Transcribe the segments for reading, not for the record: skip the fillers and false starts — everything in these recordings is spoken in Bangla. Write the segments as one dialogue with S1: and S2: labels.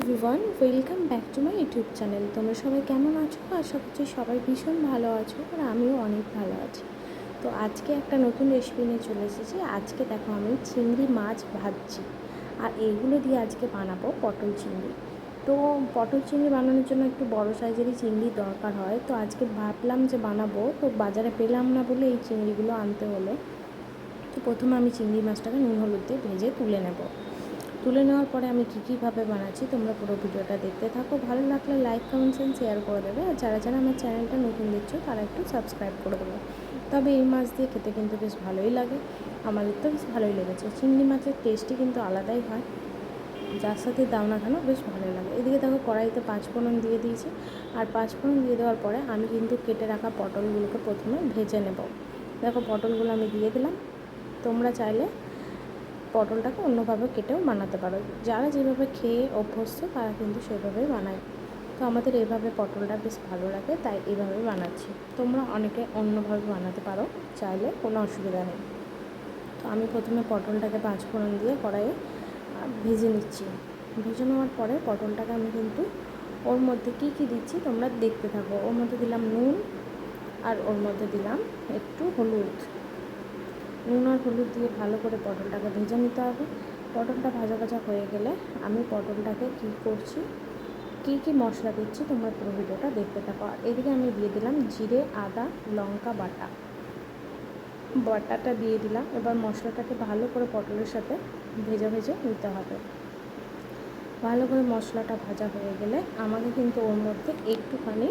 S1: Everyone, welcome back to my YouTube channel. তোমরা সবাই কেমন আছো? আশা করছি সবাই ভীষণ ভালো আছো, আর আমিও অনেক ভালো আছি। তো আজকে একটা নতুন রেসিপি নিয়ে চলে এসেছি। আজকে দেখো আমি চিংড়ি মাছ ভাজছি, আর এইগুলো দিয়ে আজকে বানাবো পটল চিংড়ি। তো পটল চিংড়ি বানানোর জন্য একটু বড় সাইজেরই চিংড়ি দরকার হয়। তো আজকে ভাবলাম যে বানাবো, তো বাজারে পেলাম না বলে এই চিংড়িগুলো আনতে হলো। তো প্রথমে আমি চিংড়ি মাছটাকে নুন হলুদ দিয়ে ভেজে তুলে নেওয়ার পরে আমি কীভাবে বানাচ্ছি তোমরা পুরো ভিডিওটা দেখতে থাকো। ভালো লাগলে লাইক কমেন্টস অ্যান্ড শেয়ার করে দেবে, আর যারা আমার চ্যানেলটা নতুন দেখছো তারা একটু সাবস্ক্রাইব করে দেবে। তবে এই মাছ দিয়ে খেতে কিন্তু বেশ ভালোই লাগে, আমাদের তো বেশ ভালোই লেগেছে। চিংড়ি মাছের টেস্টই কিন্তু আলাদাই হয়, যার সাথে দাও না কেন বেশ ভালোই লাগে। এদিকে দেখো কড়াইতে পাঁচফোড়ন দিয়ে দিয়েছি, আর পাঁচফোড়ন দিয়ে দেওয়ার পরে আমি কিন্তু কেটে রাখা পটলগুলোকে প্রথমে ভেজে নেব। দেখো পটলগুলো আমি দিয়ে দিলাম। তোমরা চাইলে পটলটাকে অন্যভাবে কেটেও বানাতে পারো, যারা যেভাবে খেয়ে অভ্যস্ত তারা কিন্তু সেভাবেই বানায়। তো আমাদের এভাবে পটলটা বেশ ভালো লাগে, তাই এইভাবে বানাচ্ছি। তোমরা অনেকে অন্যভাবে বানাতে পারো, চাইলে কোনো অসুবিধা নেই। তো আমি প্রথমে পটলটাকে পাঁচফোড়ন দিয়ে কড়াইয়ে ভেজে নিচ্ছি। ভেজে নেওয়ার পরে পটলটাকে আমি কিন্তু ওর মধ্যে কী দিচ্ছি তোমরা দেখতে থাকো। ওর মধ্যে দিলাম নুন, আর ওর মধ্যে দিলাম একটু হলুদ। নুন আর হলুদ দিয়ে ভালো করে পটলটাকে ভেজে নিতে হবে। পটলটা ভাজা হয়ে গেলে আমি পটলটাকে কী মশলা দিচ্ছি তোমরা পুরো ভিডিওটা দেখতে থাকো। আর এদিকে আমি দিয়ে দিলাম জিরে, আদা, লঙ্কা বাটাটা দিয়ে দিলাম। এবার মশলাটাকে ভালো করে পটলের সাথে ভেজে নিতে হবে। ভালো করে মশলাটা ভাজা হয়ে গেলে আমাকে কিন্তু ওর মধ্যে একটুখানি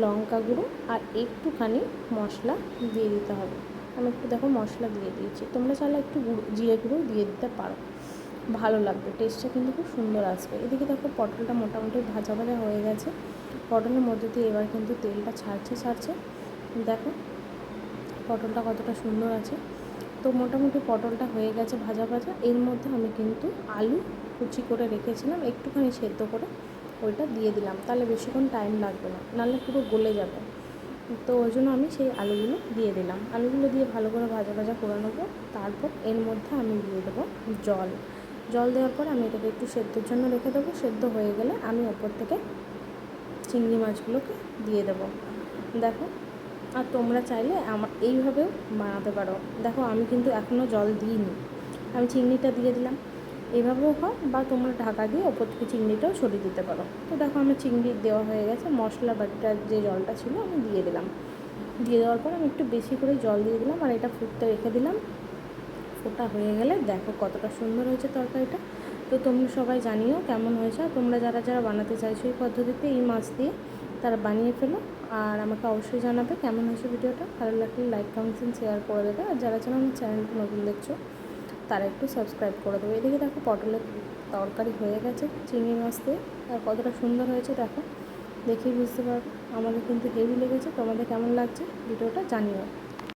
S1: লঙ্কা গুঁড়ো আর একটুখানি মশলা দিয়ে দিতে হবে। আমি একটু দেখো মশলা দিয়ে দিয়েছি, তোমরা চাইলে একটু জিরে গুঁড়ো দিয়ে দিতে পারো, ভালো লাগবে, টেস্টটা কিন্তু খুব সুন্দর আসবে। এদিকে দেখো পটলটা মোটামুটি ভাজা হয়ে গেছে। পটলের মধ্যে দিয়ে এবার কিন্তু তেলটা ছাড়ছে। দেখো পটলটা কতটা সুন্দর আছে। তো মোটামুটি পটলটা হয়ে গেছে ভাজা। এর মধ্যে আমি কিন্তু আলু কুচি করে রেখেছিলাম, একটুখানি সেদ্ধ করে ওইটা দিয়ে দিলাম, তাহলে বেশিক্ষণ টাইম লাগবে না, নাহলে পুরো গলে যাবে। তো ওই জন্য আমি সেই আলুগুলো দিয়ে দিলাম। আলুগুলো দিয়ে ভালো করে ভাজা করে নেবো। তারপর এর মধ্যে আমি দিয়ে দেবো জল দেওয়ার পর আমি এটাকে একটু সেদ্ধর জন্য রেখে দেবো। সেদ্ধ হয়ে গেলে আমি ওপর থেকে চিংড়ি মাছগুলোকে দিয়ে দেবো। দেখো, আর তোমরা চাইলে এইভাবেও বানাতে পারো। দেখো আমি কিন্তু এখনও জল দিইনি, আমি চিংড়িটা দিয়ে দিলাম। এভাবেও হয়, বা তোমরা ঢাকা দিয়ে ওপর থেকে চিংড়িটাও সরিয়ে দিতে পারো। তো দেখো আমার চিংড়ি দেওয়া হয়ে গেছে, মশলা বাটিটার যে জলটা ছিল আমি দিয়ে দিলাম। দিয়ে দেওয়ার পর আমি একটু বেশি করে জল দিয়ে দিলাম, আর এটা ফুটতে রেখে দিলাম। ফোটা হয়ে গেলে দেখো কতটা সুন্দর হয়েছে তরকারিটা। তো তোমরা সবাই জানিও কেমন হয়েছে, আর তোমরা যারা বানাতে চাইছো এই পদ্ধতিতে এই মাছ দিয়ে তারা বানিয়ে ফেলো, আর আমাকে অবশ্যই জানাবে কেমন হয়েছে ভিডিওটা। ভালো লাগলে লাইক কমেন্টস এন্ড শেয়ার করে দেবে, আর যারা আমার চ্যানেলটা নতুন দেখছো তারা একটু সাবস্ক্রাইব করে দেবে। এদিকে দেখো পটলের তরকারি হয়ে গেছে চিংড়ি মাছ দিয়ে, আর কতটা সুন্দর হয়েছে দেখো, দেখেই বুঝতে পারবে। আমাদের কিন্তু হেভি লেগেছে, তোমাদের কেমন লাগছে ভিডিওটা জানিও।